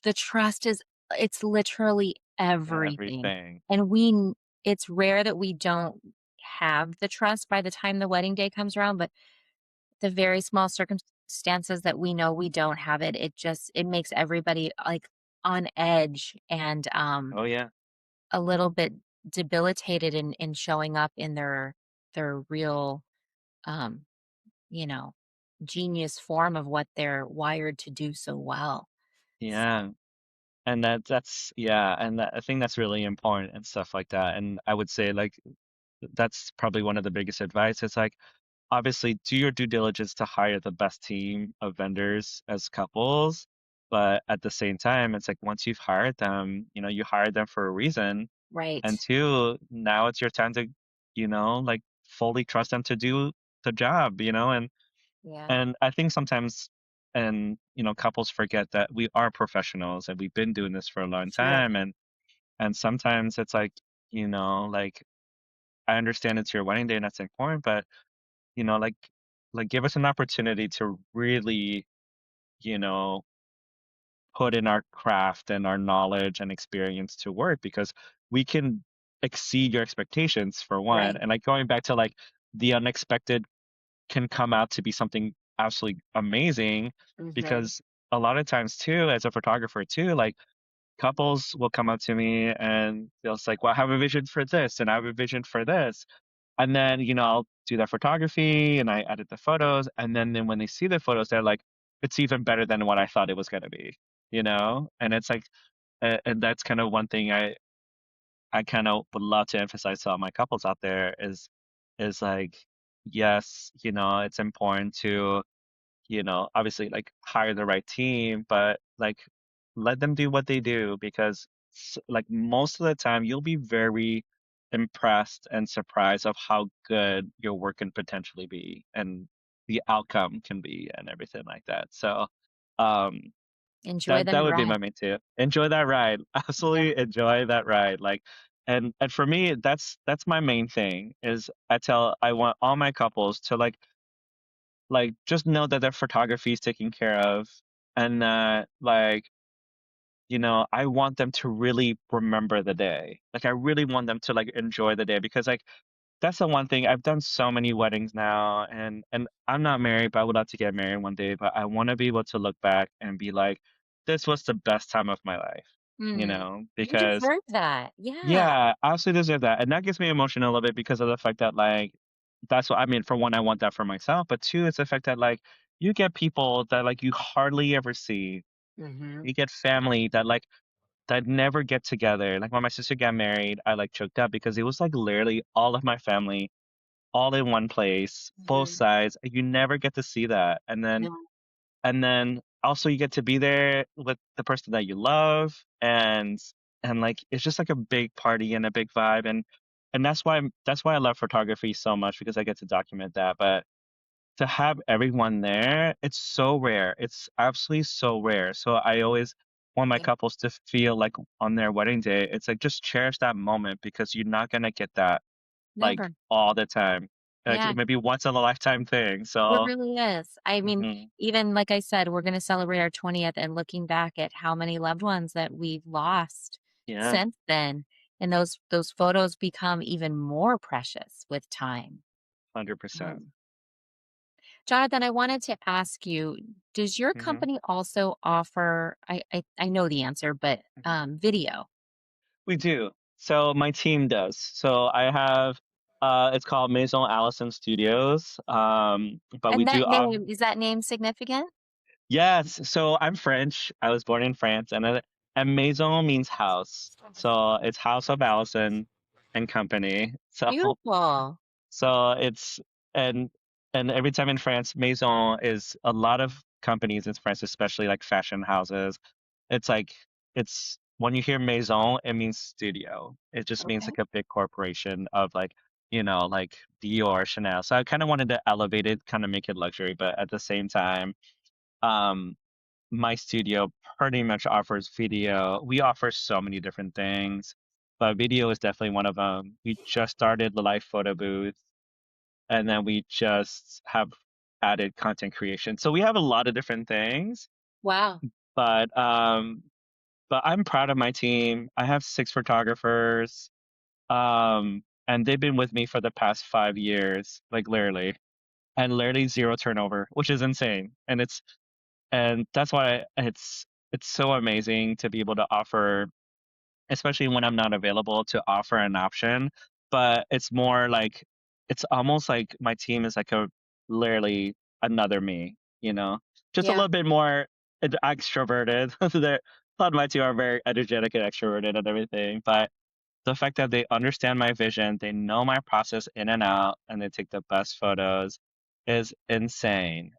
The trust is it's literally everything. Everything. And it's rare that we don't have the trust by the time the wedding day comes around, but the very small circumstances that we know we don't have it, it makes everybody like on edge and Oh yeah. a little bit debilitated in showing up in their real um, you know, genius form of what they're wired to do so well. So Yeah. And yeah, and I think that's really important and stuff like that. And I would say like that's probably one of the biggest advice. It's like obviously do your due diligence to hire the best team of vendors as couples, but at the same time, it's like once you've hired them, you hired them for a reason. And right. two, now it's your time to, like fully trust them to do the job, Yeah. and I think sometimes and couples forget that we are professionals and we've been doing this for a long Sure. time and sometimes it's like, like I understand it's your wedding day and that's important, but you know, like give us an opportunity to really, you know, put in our craft and our knowledge and experience to work because we can exceed your expectations for one. Right. And like going back to like the unexpected can come out to be something absolutely amazing Mhm. because a lot of times too, as a photographer too, like couples will come up to me and they'll say, well, I have a vision for this and I have a vision for this. And then, I'll do that photography and I edit the photos. And then when they see the photos, they're like, it's even better than what I thought it was going to be, And it's like, and that's kind of one thing I kind of would love to emphasize to all my couples out there is like, yes, it's important to, obviously like hire the right team, but like let them do what they do because like most of the time you'll be very impressed and surprised of how good your work can potentially be and the outcome can be and everything like that. So um Enjoy that the would be ride. my main tip. Enjoy that ride. Yeah. Absolutely enjoy that ride. Like and for me that's my main thing is I want all my couples to like just know that their photography is taken care of and that like I want them to really remember the day. Like I really want them to like enjoy the day because like that's the one thing I've done so many weddings now and I'm not married but I would love to get married one day but I want to be able to look back and be like this was the best time of my life. Mm. You because deserve that. Yeah. yeah, I absolutely deserve that. And that gets me emotional a little bit because of the fact that like that's what I mean, for one, I want that for myself, but two, it's the fact that like you get people that like you hardly ever see. Mhm. You get family that like that never get together. Like when my sister got married, I like choked up because it was like literally all of my family all in one place, both Mhm. sides. You never get to see that. No. And then also you get to be there with the person that you love and like it's just like a big party and a big vibe and that's why I love photography so much because I get to document that. But to have everyone there, it's so rare. It's absolutely so rare. So I always want my Yeah. couples to feel like on their wedding day, it's like just cherish that moment because you're not gonna get that like Never. all the time. Like Yeah. it may be once in a lifetime thing. It So really is. I mean, mhm, even like I said, we're gonna celebrate our 20th and looking back at how many loved ones that we've lost yeah, since then, and those photos become even more precious with time. 100%. Um, Jonathan, I wanted to ask you, does your Mhm, company also offer I know the answer, but, mhm. video? We do. So my team does. So I have it's called Maison Allison Studios. But we And do that name is that name significant? yes. So I'm French. I was born in France and Maison means house. So it's House of Allison and Company. Beautiful. It's and and every time in France, maison is a lot of companies in France, especially like fashion houses. It's like it's when you hear maison, it means studio. It just means Okay. like a big corporation of like, like Dior, Chanel. So I kind of wanted to elevate it, kind of make it luxury, but at the same time, um, my studio pretty much offers video. We offer so many different things, but video is definitely one of them. We just started the live photo booth and then we just have added content creation. So we have a lot of different things, Wow. but um but I'm proud of my team. I have 6 photographers, and they've been with me for the past 5 years, like literally, and literally 0 turnover, which is insane. And that's why it's so amazing to be able to offer, especially when I'm not available, to offer an option. But it's more like it's almost like my team is like a literally another me, just a Yeah. little bit more extroverted. A lot of my team are very energetic and extroverted and everything. But the fact that they understand my vision, they know my process in and out, and they take the best photos is insane.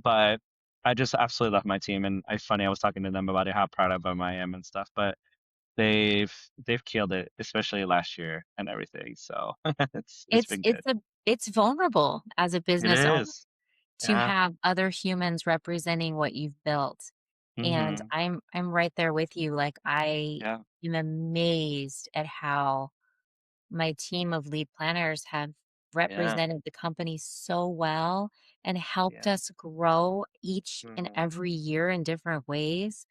But I just absolutely love my team, and I funny I was talking to them about it, how proud of them I am and stuff. But they've killed it, especially last year and everything, so it's It's been good. it's a it's vulnerable as a It business owner is. to Yeah. have other humans representing what you've built, and Mhm. I'm right there with you, like, I Yeah, am amazed at how my team of lead planners have yeah, represented the company so well and helped yeah. us grow each and Mhm. every year in different ways.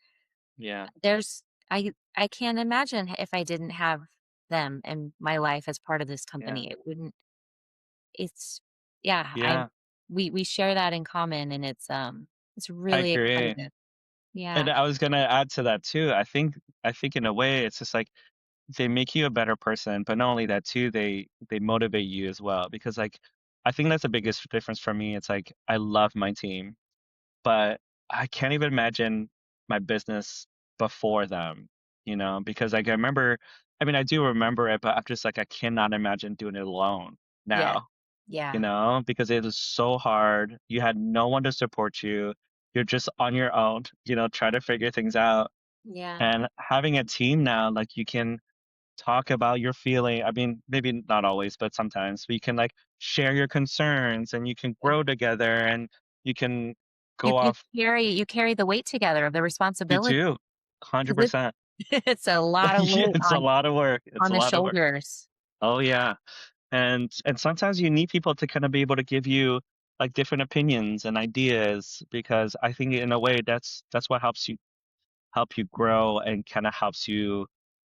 Yeah, There's I can't imagine if I didn't have them in my life as part of this yeah, company. It wouldn't it's yeah, I yeah. we share that in common and it's I really agree. exciting. Yeah. And I was gonna add to that too. I think in a way it's just like they make you a better person, but not only that too, they motivate you as well because like I think that's the biggest difference for me. It's like I love my team, but I can't even imagine my business before them, because like I remember, I mean, I do remember it, but I'm just like, I cannot imagine doing it alone Yeah. now, Yeah. because it was so hard. You had no one to support you. You're just on your own, trying to figure things out. Yeah. And having a team now, like you can talk about your feeling. I mean, maybe not always, but sometimes we can like share your concerns and you can Yeah. grow together and you can go off. You carry the weight together of the You responsibility do. because 100%. it's a lot of Yeah, weight it's a lot of work. It's on a the lot of work. shoulders. Oh, yeah. And sometimes you need people to kind of be able to give you like different opinions and ideas because I think in a way that's what help you grow and kind of helps you,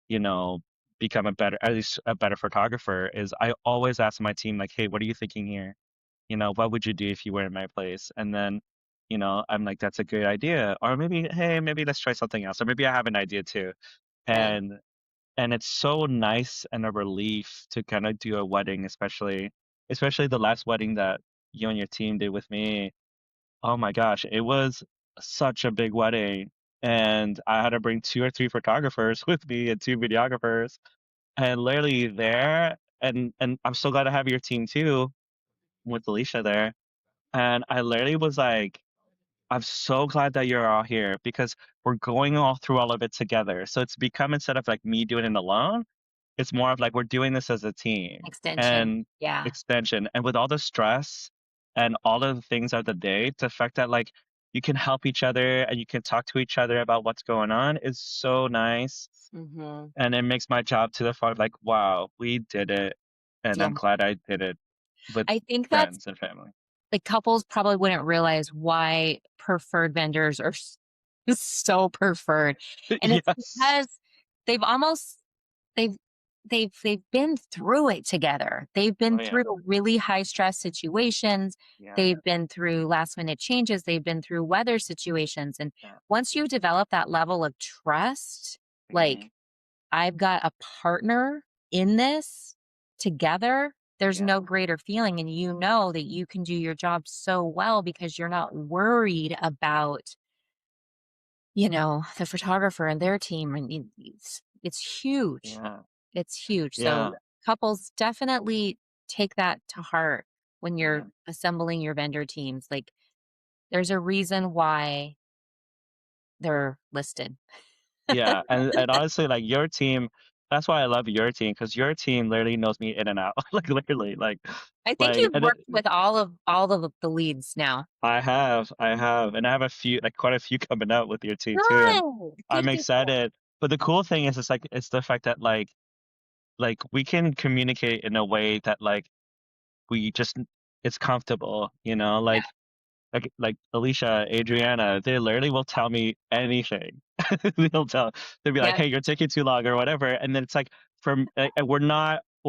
you know, become a better at least a better photographer is I always ask my team like, "Hey, what are you thinking here? What would you do if you were in my place?" And then I'm like, that's a good idea. Or maybe, hey, maybe let's try something else. Or maybe I have an idea too. Okay. And it's so nice and a relief to kind of do a wedding, especially the last wedding that you and your team did with me. Oh my gosh, it was such a big wedding. And I had to bring two or three photographers with me and two videographers. And literally there, and I'm so glad to have your team too with Alicia there. And I literally was like, I'm so glad that you're all here because we're going all through all of it together. So it's become instead of like me doing it alone, it's more of like we're doing this as a team Extension. and Yeah. extension. And with all the stress and all of the things of the day, the fact that like you can help each other and you can talk to each other about what's going on is so nice. Hmm. And it makes my job to the part like, wow, we did it. And Yeah. I'm glad I did it with I think that's friends and family. like couples probably wouldn't realize why preferred vendors are so preferred. And it's Yes. because they've almost they've they've been through it together. They've Oh been yeah. through really high stress situations. Yeah. They've been through last minute changes. They've been through weather situations. And Yeah. once you develop that level of trust, Hmm. like I've got a partner in this together. There's Yeah. no greater feeling. And you know that you can do your job so well because you're not worried about, the photographer and their team. And it's huge. Yeah. It's huge. So Yeah. couples definitely take that to heart when you're Yeah. assembling your vendor teams. Like there's a reason why they're listed. Yeah, and honestly, like your team, that's why I love your team because your team literally knows me in and out, like literally, I think you've and it, worked with all of the leads now. I have a few, like quite a few coming out with your team too, and Good. I'm Good, good, good. excited. But the cool thing is, it's like it's the fact that like we can communicate in a way that like we just it's comfortable, Yeah. like Alicia, Adriana, they literally will tell me anything. They'll tell they'll be like, Yeah. "Hey, you're taking too long," or whatever, and then it's like and we're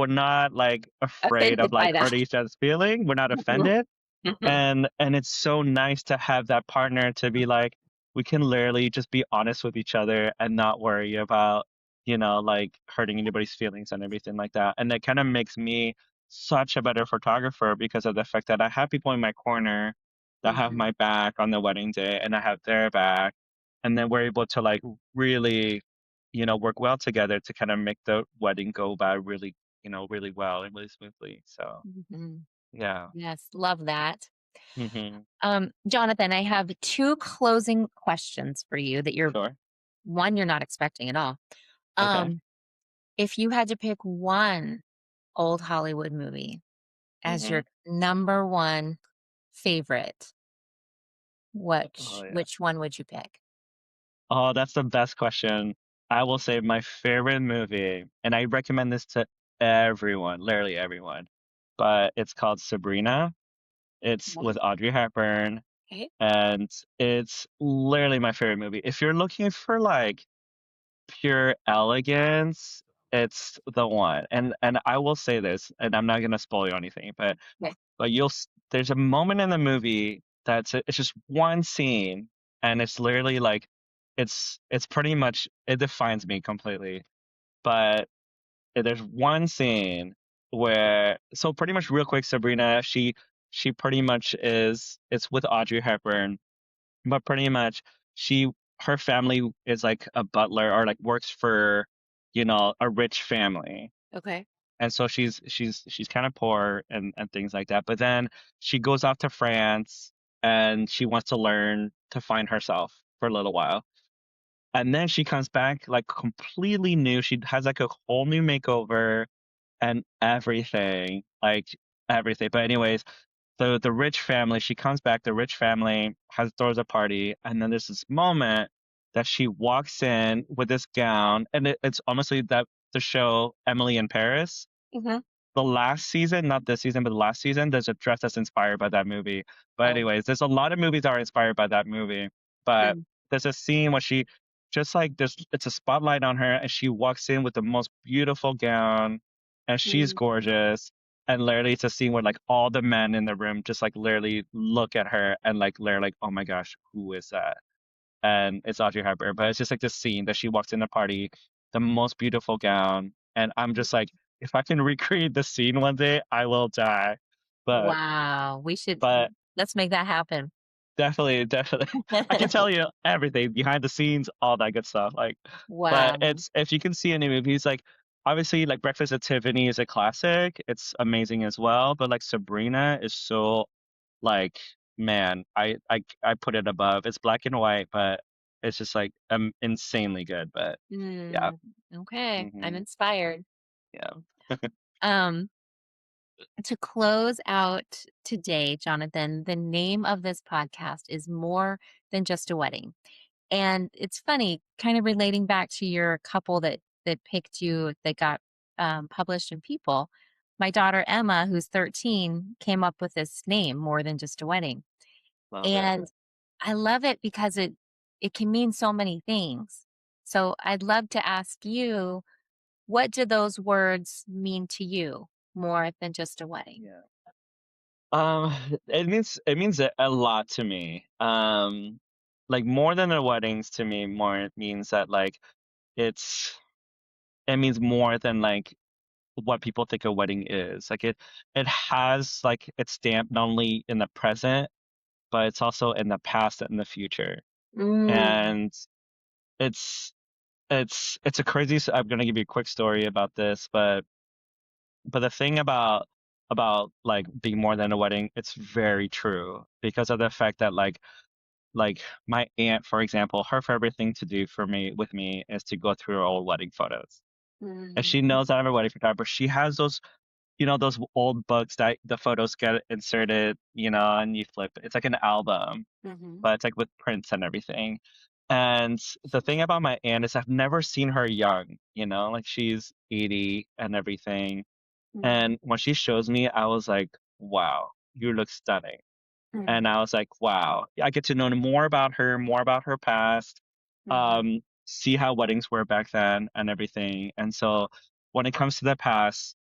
not like afraid of Offended like by that. hurting each other's feeling. We're not Mhm. offended, Mhm. and it's so nice to have that partner to be like, we can literally just be honest with each other and not worry about, like hurting anybody's feelings and everything like that. And that kind of makes me such a better photographer because of the fact that I have people in my corner that have Mhm. my back on the wedding day and I have their back. And then we're able to like really, work well together to kind of make the wedding go by really, really well and really smoothly. So Mhm. yeah. Yes, love that. Hmm. Jonathan, I have 2 closing questions for you that Sure. you're not expecting at all. Okay. Um, if you had to pick one old Hollywood movie as Hmm. your number 1 favorite, Oh yeah. which one would you pick? Oh, that's the best question. I will say my favorite movie, and I recommend this to everyone, literally everyone, but it's called Sabrina. It's with Audrey Hepburn, Okay. and it's literally my favorite movie. If you're looking for like pure elegance, it's the one. And I will say this, and I'm not gonna spoil you anything, Okay. but there's a moment in the movie it's just one scene, and it's literally like it's pretty much it defines me completely. But there's one scene where so pretty much real quick, Sabrina, she pretty much is it's with Audrey Hepburn, but pretty much she her family is like a butler or like works for a rich family, Okay. and so she's kind of poor and things like that. But then she goes off to France and she wants to learn to find herself for a little while. And then she comes back like completely new. She has like a whole new makeover and everything, like everything. But anyways, the rich family, she comes back, the rich family has throws a party, and then there's this moment that she walks in with this gown, and it's honestly that the show Emily in Paris, Mhm. the last season, not this season, but the last season, there's a dress that's inspired by that movie. But Oh, anyways, there's a lot of movies that are inspired by that movie. But mm, there's a scene where she just like there's it's a spotlight on her and she walks in with the most beautiful gown and she's mm, gorgeous. and literally it's a scene where like all the men in the room just like literally look at her and like literally like, oh my gosh, who is that? And it's Audrey Hepburn, but it's just like this scene that she walks in the party, the most beautiful gown, and I'm just like, if I can recreate this scene one day, I will die. But Wow, we should but let's make that happen. definitely, definitely. I can tell you everything behind the scenes, all that good stuff. Like, but Wow. it's if you can see any movies, like obviously, like Breakfast at Tiffany is a classic. It's amazing as well. But like Sabrina is so like, man, I put it above. It's black and white, but it's just like insanely good. But yeah, Mm, okay, I'm hmm inspired. yeah, Um, to close out today, Jonathan, the name of this podcast is More Than Just a Wedding. And it's funny, kind of relating back to your couple that picked you that got published in People. My daughter Emma, who's 13, came up with this name, More Than Just a Wedding. love it. And I love it because it can mean so many things. So I'd love to ask you, what do those words mean to you more than just a wedding? Yeah. Um, it means a lot to me. Like more than the weddings to me, more it means that like it's it means more than like what people think a wedding is. Like it has like its stamp not only in the present, but it's also in the past and the future. Mm, And it's it's a crazy I'm gonna give you a quick story about this, but the thing about like being more than a wedding, it's very true because of the fact that like my aunt, for example, her favorite thing to do for me with me is to go through her old wedding photos. And mhm, she knows that I'm a wedding photographer. She has those, those old books that the photos get inserted, and you flip. It's like an album, mhm, but it's like with prints and everything. And the thing about my aunt is I've never seen her young, like she's 80 and everything. mhm, And when she shows me, I was like, wow, you look stunning. And mhm, I was like, wow, I get to know more about her, more about her past, mhm, see how weddings were back then and everything. And so when it comes to the past,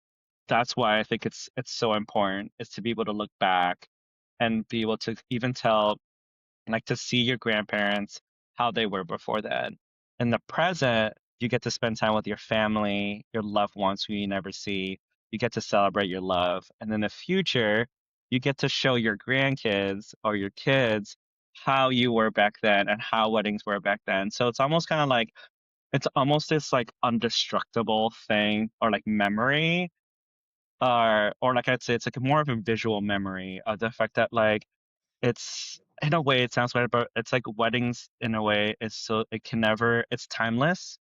that's why I think it's so important is to be able to look back and be able to even tell like to see your grandparents how they were before that. In the present, you get to spend time with your family, your loved ones who you never see. You get to celebrate your love. And in the future, you get to show your grandkids or your kids how you were back then and how weddings were back then. So it's almost kind of like it's almost this like undestructible thing or like memory or like I'd say it's like more of a visual memory of the fact that like it's in a way it sounds weird, but it's like weddings in a way it's so it can never it's timeless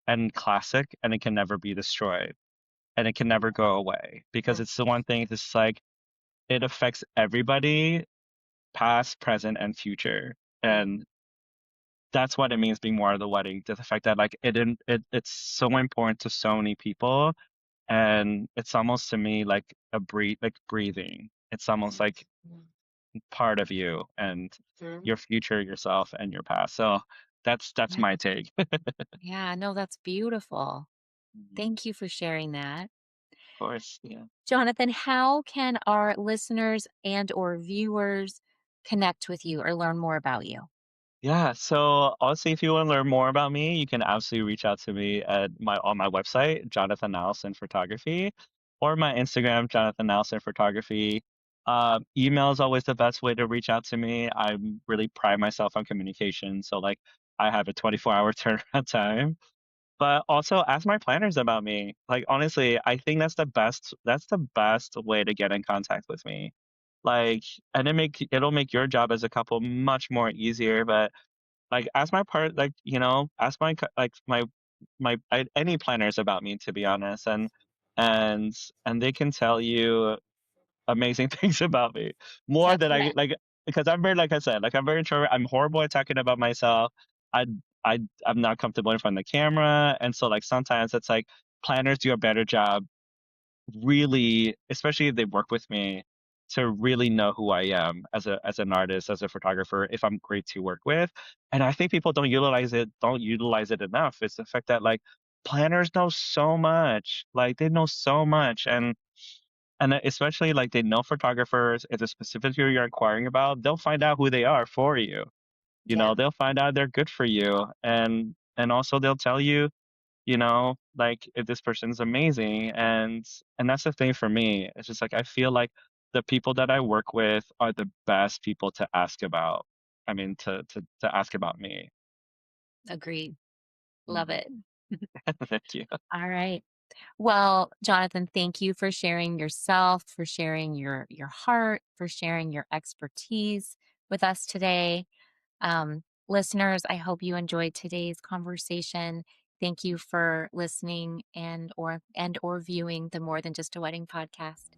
and classic and it can never be destroyed and it can never go away because mhm, it's the one thing that's like it affects everybody, past, present, and future. mhm. And that's what it means being more of the wedding. The fact that like it's so important to so many people and it's almost to me like like breathing. It's almost like part of you and Mhm. your future yourself and your past. So that's Yeah, my take. yeah, no, that's beautiful. Mhm. Thank you for sharing that. Of course, yeah. Jonathan, how can our listeners and or viewers connect with you or learn more about you? Yeah, so honestly, if you want to learn more about me, you can absolutely reach out to me at my on my website, Jonathan Allison Photography, or my Instagram, Jonathan Allison Photography. Email is always the best way to reach out to me. I really pride myself on communication, so like I have a 24-hour turnaround time. But also ask my planners about me. Like honestly, I think that's the best way to get in contact with me. Like and it'll make your job as a couple much more easier, but like ask my part like, ask like any planners about me to be honest and and they can tell you amazing things about me. More That's than I right. like because I'm very like I said, like I'm very introvert. I'm horrible at talking about myself. I I I'm not comfortable in front of the camera. And so like sometimes it's like planners do a better job really, especially if they work with me, to really know who I am as an artist, as a photographer, if I'm great to work with. And I think people don't utilize it enough. It's the fact that like planners know so much. Like they know so much and especially like they know photographers, if it's specifically you're inquiring about, they'll find out who they are for you. You Yeah, know, they'll find out they're good for you, and also they'll tell you, like if this person's amazing, and that's the thing for me. It's just like I feel like the people that I work with are the best people to ask about. I mean, to ask about me. agreed. Love Mhm. it. Thank you. All right. Well, Jonathan, thank you for sharing yourself, for sharing your heart, for sharing your expertise with us today. Listeners, I hope you enjoyed today's conversation. Thank you for listening and or viewing the More Than Just a Wedding podcast.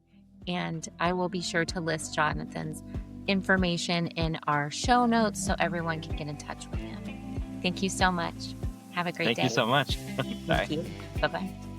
And I will be sure to list Jonathan's information in our show notes so everyone can get in touch with him. Thank you so much. Have a great Thank you day. so much. Thank Bye. you. Bye bye.